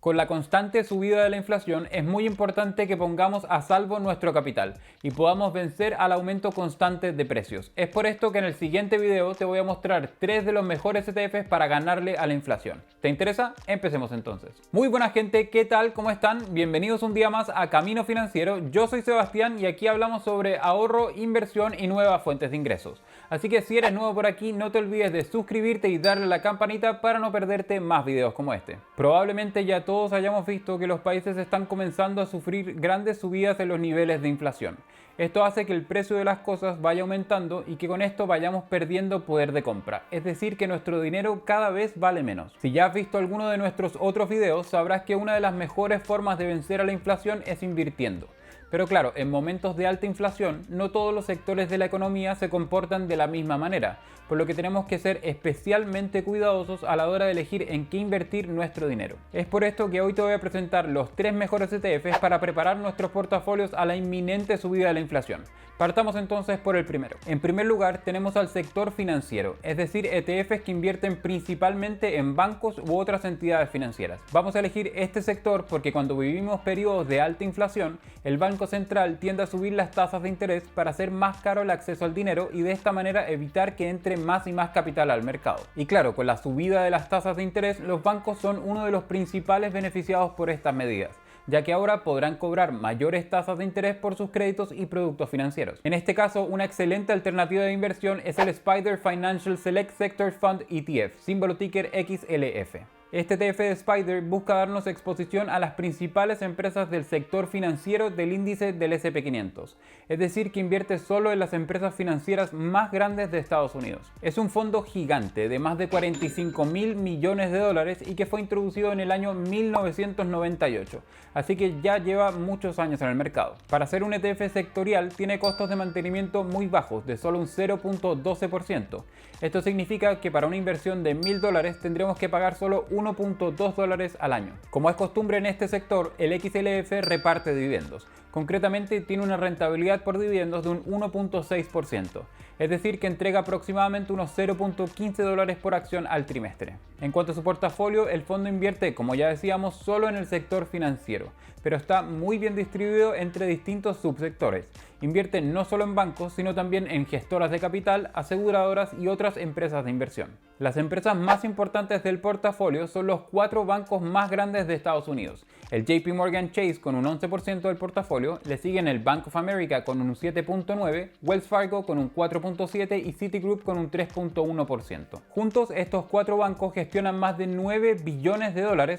Con la constante subida de la inflación es muy importante que pongamos a salvo nuestro capital y podamos vencer al aumento constante de precios. Es por esto que en el siguiente video te voy a mostrar 3 de los mejores ETFs para ganarle a la inflación. ¿Te interesa? Empecemos entonces. Muy buena gente, ¿qué tal? ¿Cómo están? Bienvenidos un día más a Camino Financiero. Yo soy Sebastián y aquí hablamos sobre ahorro, inversión y nuevas fuentes de ingresos. Así que si eres nuevo por aquí, no te olvides de suscribirte y darle a la campanita para no perderte más videos como este. Probablemente ya todos hayamos visto que los países están comenzando a sufrir grandes subidas en los niveles de inflación. Esto hace que el precio de las cosas vaya aumentando y que con esto vayamos perdiendo poder de compra, es decir que nuestro dinero cada vez vale menos. Si ya has visto alguno de nuestros otros videos, sabrás que una de las mejores formas de vencer a la inflación es invirtiendo. Pero claro, en momentos de alta inflación, no todos los sectores de la economía se comportan de la misma manera, por lo que tenemos que ser especialmente cuidadosos a la hora de elegir en qué invertir nuestro dinero. Es por esto que hoy te voy a presentar los 3 mejores ETFs para preparar nuestros portafolios a la inminente subida de la inflación. Partamos entonces por el primero. En primer lugar tenemos al sector financiero, es decir, ETFs que invierten principalmente en bancos u otras entidades financieras. Vamos a elegir este sector porque cuando vivimos periodos de alta inflación, el Banco Central tiende a subir las tasas de interés para hacer más caro el acceso al dinero y de esta manera evitar que entre más y más capital al mercado. Y claro, con la subida de las tasas de interés, los bancos son uno de los principales beneficiados por estas medidas, ya que ahora podrán cobrar mayores tasas de interés por sus créditos y productos financieros. En este caso, una excelente alternativa de inversión es el Spider Financial Select Sector Fund ETF, símbolo ticker XLF. Este ETF de Spider busca darnos exposición a las principales empresas del sector financiero del índice del S&P500, es decir, que invierte solo en las empresas financieras más grandes de Estados Unidos. Es un fondo gigante de más de 45.000 millones de dólares y que fue introducido en el año 1998, así que ya lleva muchos años en el mercado. Para ser un ETF sectorial tiene costos de mantenimiento muy bajos, de solo un 0.12%. Esto significa que para una inversión de $1.000 tendremos que pagar solo $1.2 al año. Como es costumbre en este sector, el XLF reparte dividendos. Concretamente tiene una rentabilidad por dividendos de un 1.6%, es decir que entrega aproximadamente unos $0.15 por acción al trimestre. En cuanto a su portafolio, el fondo invierte, como ya decíamos, solo en el sector financiero, pero está muy bien distribuido entre distintos subsectores. Invierte no solo en bancos, sino también en gestoras de capital, aseguradoras y otras empresas de inversión. Las empresas más importantes del portafolio son los 4 bancos más grandes de Estados Unidos. El JP Morgan Chase con un 11% del portafolio, le siguen el Bank of America con un 7.9%, Wells Fargo con un 4.7% y Citigroup con un 3.1%. Juntos, estos 4 bancos gestionan más de $9 billones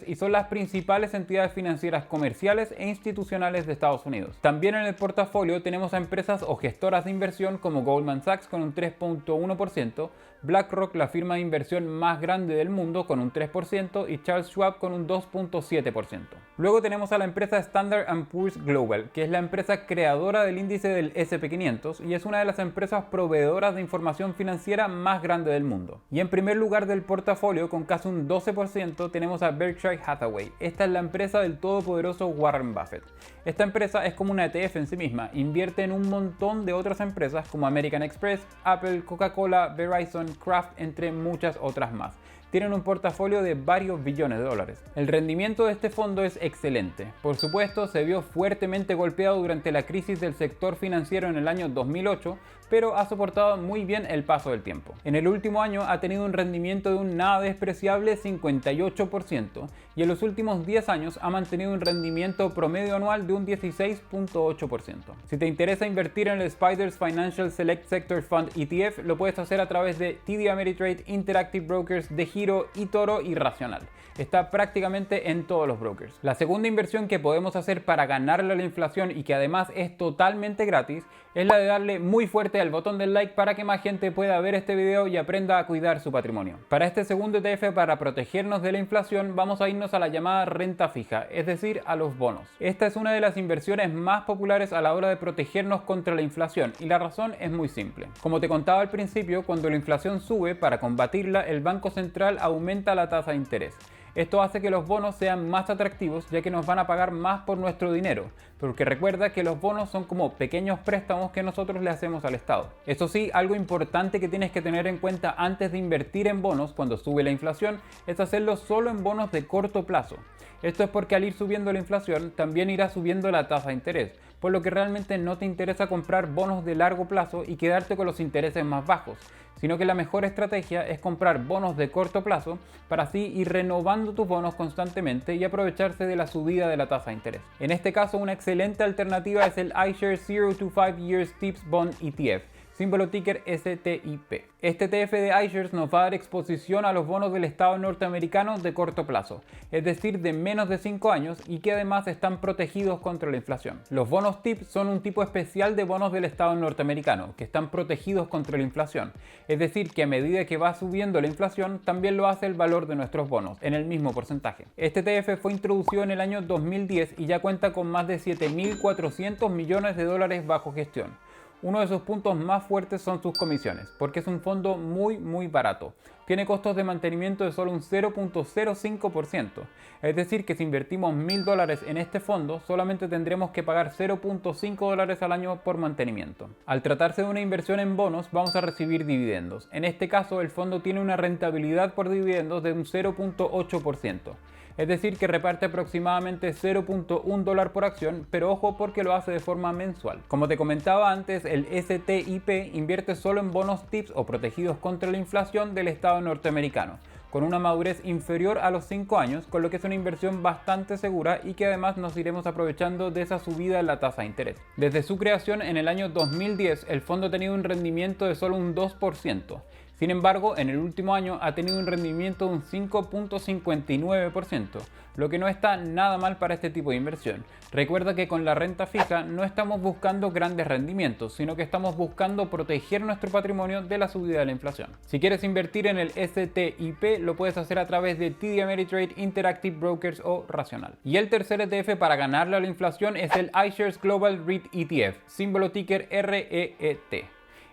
y son las principales entidades financieras comerciales e institucionales de Estados Unidos. También en el portafolio tenemos a empresas o gestoras de inversión como Goldman Sachs con un 3.1%, BlackRock, la firma de inversión más grande del mundo, con un 3% y Charles Schwab con un 2.7%. Luego tenemos a la empresa Standard & Poor's Global, que es la empresa creadora del índice del S&P500 y es una de las empresas proveedoras de información financiera más grande del mundo. Y en primer lugar del portafolio, con casi un 12%, tenemos a Berkshire Hathaway. Esta es la empresa del todopoderoso Warren Buffett. Esta empresa es como una ETF en sí misma, invierte en un montón de otras empresas como American Express, Apple, Coca-Cola, Verizon, Kraft, entre muchas otras más. Tienen un portafolio de varios billones de dólares. El rendimiento de este fondo es excelente. Por supuesto, se vio fuertemente golpeado durante la crisis del sector financiero en el año 2008, pero ha soportado muy bien el paso del tiempo. En el último año ha tenido un rendimiento de un nada despreciable 58% y en los últimos 10 años ha mantenido un rendimiento promedio anual de un 16.8%. Si te interesa invertir en el Spiders Financial Select Sector Fund ETF, lo puedes hacer a través de TD Ameritrade, Interactive Brokers, DeGiro, eToro y Racional. Está prácticamente en todos los brokers. La segunda inversión que podemos hacer para ganarle a la inflación y que además es totalmente gratis es la de darle muy fuerte al botón del like para que más gente pueda ver este video y aprenda a cuidar su patrimonio. Para este segundo ETF, para protegernos de la inflación, vamos a irnos a la llamada renta fija, es decir, a los bonos. Esta es una de las inversiones más populares a la hora de protegernos contra la inflación y la razón es muy simple. Como te contaba al principio, cuando la inflación sube, para combatirla, el Banco Central aumenta la tasa de interés. Esto hace que los bonos sean más atractivos ya que nos van a pagar más por nuestro dinero, porque recuerda que los bonos son como pequeños préstamos que nosotros le hacemos al Estado. Eso sí, algo importante que tienes que tener en cuenta antes de invertir en bonos cuando sube la inflación es hacerlo solo en bonos de corto plazo. Esto es porque al ir subiendo la inflación también irá subiendo la tasa de interés, por lo que realmente no te interesa comprar bonos de largo plazo y quedarte con los intereses más bajos, sino que la mejor estrategia es comprar bonos de corto plazo para así ir renovando tus bonos constantemente y aprovecharse de la subida de la tasa de interés. En este caso, una excelente alternativa es el iShares 0 to 5 Years Tips Bond ETF, símbolo ticker STIP. Este ETF de iShares nos va a dar exposición a los bonos del Estado norteamericano de corto plazo, es decir, de menos de 5 años y que además están protegidos contra la inflación. Los bonos TIP son un tipo especial de bonos del Estado norteamericano, que están protegidos contra la inflación, es decir, que a medida que va subiendo la inflación, también lo hace el valor de nuestros bonos, en el mismo porcentaje. Este ETF fue introducido en el año 2010 y ya cuenta con más de 7.400 millones de dólares bajo gestión. Uno de sus puntos más fuertes son sus comisiones, porque es un fondo muy barato. Tiene costos de mantenimiento de solo un 0.05%, es decir que si invertimos $1.000 en este fondo, solamente tendremos que pagar $0.5 al año por mantenimiento. Al tratarse de una inversión en bonos, vamos a recibir dividendos. En este caso, el fondo tiene una rentabilidad por dividendos de un 0.8%. Es decir que reparte aproximadamente $0.1 por acción, pero ojo porque lo hace de forma mensual. Como te comentaba antes, el STIP invierte solo en bonos TIPS o protegidos contra la inflación del Estado norteamericano, con una madurez inferior a los 5 años, con lo que es una inversión bastante segura y que además nos iremos aprovechando de esa subida en la tasa de interés. Desde su creación en el año 2010, el fondo ha tenido un rendimiento de solo un 2%. Sin embargo, en el último año ha tenido un rendimiento de un 5.59%, lo que no está nada mal para este tipo de inversión. Recuerda que con la renta fija no estamos buscando grandes rendimientos, sino que estamos buscando proteger nuestro patrimonio de la subida de la inflación. Si quieres invertir en el STIP, lo puedes hacer a través de TD Ameritrade, Interactive Brokers o Racional. Y el tercer ETF para ganarle a la inflación es el iShares Global REIT ETF, símbolo ticker REET.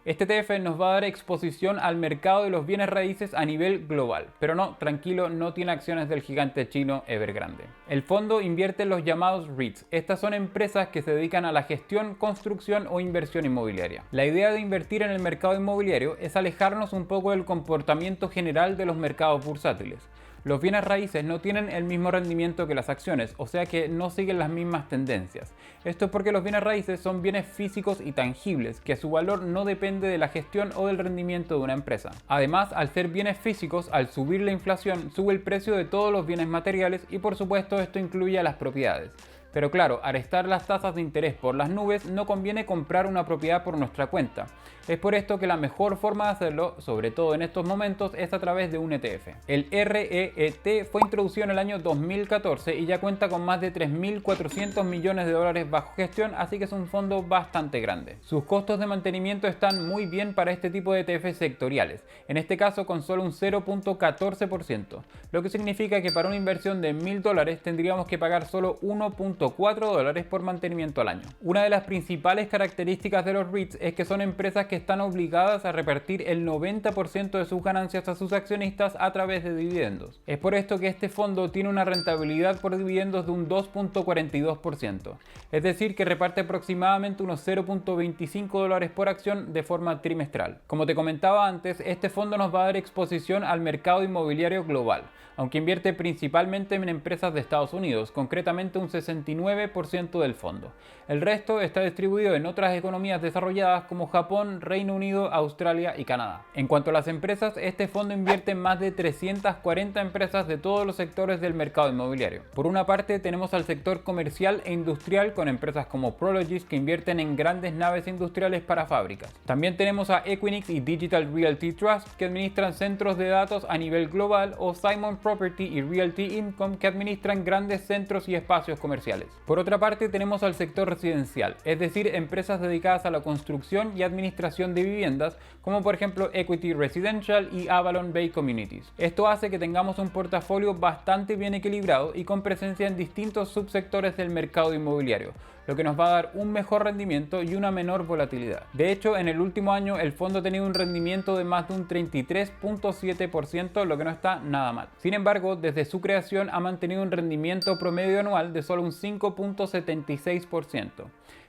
Este ETF nos va a dar exposición al mercado de los bienes raíces a nivel global, pero no, tranquilo, no tiene acciones del gigante chino Evergrande. El fondo invierte en los llamados REITs. Estas son empresas que se dedican a la gestión, construcción o inversión inmobiliaria. La idea de invertir en el mercado inmobiliario es alejarnos un poco del comportamiento general de los mercados bursátiles. Los bienes raíces no tienen el mismo rendimiento que las acciones, o sea que no siguen las mismas tendencias. Esto es porque los bienes raíces son bienes físicos y tangibles, que su valor no depende de la gestión o del rendimiento de una empresa. Además, al ser bienes físicos, al subir la inflación, sube el precio de todos los bienes materiales y por supuesto esto incluye a las propiedades. Pero claro, al estar las tasas de interés por las nubes, no conviene comprar una propiedad por nuestra cuenta. Es por esto que la mejor forma de hacerlo, sobre todo en estos momentos, es a través de un ETF. El REET fue introducido en el año 2014 y ya cuenta con más de 3.400 millones de dólares bajo gestión, así que es un fondo bastante grande. Sus costos de mantenimiento están muy bien para este tipo de ETFs sectoriales, en este caso con solo un 0.14%, lo que significa que para una inversión de $1.000 tendríamos que pagar solo $1.4 por mantenimiento al año. Una de las principales características de los REITs es que son empresas que están obligadas a repartir el 90% de sus ganancias a sus accionistas a través de dividendos. Es por esto que este fondo tiene una rentabilidad por dividendos de un 2.42%, es decir que reparte aproximadamente unos $0.25 por acción de forma trimestral. Como te comentaba antes, este fondo nos va a dar exposición al mercado inmobiliario global, aunque invierte principalmente en empresas de Estados Unidos, concretamente un 69% del fondo. El resto está distribuido en otras economías desarrolladas como Japón, Reino Unido, Australia y Canadá. En cuanto a las empresas, este fondo invierte en más de 340 empresas de todos los sectores del mercado inmobiliario. Por una parte tenemos al sector comercial e industrial con empresas como Prologis que invierten en grandes naves industriales para fábricas. También tenemos a Equinix y Digital Realty Trust que administran centros de datos a nivel global, o Simon Property y Realty Income que administran grandes centros y espacios comerciales. Por otra parte tenemos al sector residencial, es decir, empresas dedicadas a la construcción y administración de viviendas, como por ejemplo Equity Residential y Avalon Bay Communities. Esto hace que tengamos un portafolio bastante bien equilibrado y con presencia en distintos subsectores del mercado inmobiliario, lo que nos va a dar un mejor rendimiento y una menor volatilidad. De hecho, en el último año el fondo ha tenido un rendimiento de más de un 33.7%, lo que no está nada mal. Sin embargo, desde su creación ha mantenido un rendimiento promedio anual de solo un 5.76%.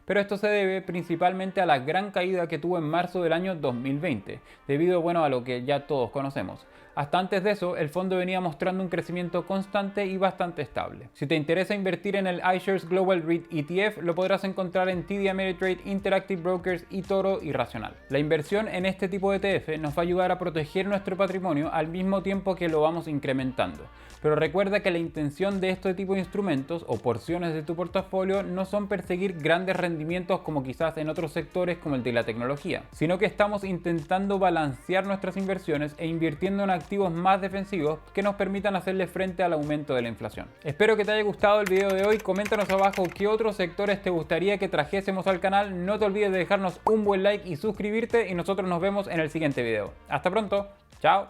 Pero esto se debe principalmente a la gran caída que tuvo en marzo del año 2020, debido a lo que ya todos conocemos. Hasta antes de eso, el fondo venía mostrando un crecimiento constante y bastante estable. Si te interesa invertir en el iShares Global REIT ETF, lo podrás encontrar en TD Ameritrade, Interactive Brokers, eToro y Racional. La inversión en este tipo de ETF nos va a ayudar a proteger nuestro patrimonio al mismo tiempo que lo vamos incrementando. Pero recuerda que la intención de este tipo de instrumentos o porciones de tu portafolio no son perseguir grandes rendimientos como quizás en otros sectores como el de la tecnología, sino que estamos intentando balancear nuestras inversiones e invirtiendo en activos más defensivos que nos permitan hacerle frente al aumento de la inflación. Espero que te haya gustado el video de hoy, coméntanos abajo qué otros sectores te gustaría que trajésemos al canal, no te olvides de dejarnos un buen like y suscribirte y nosotros nos vemos en el siguiente video. Hasta pronto, chao.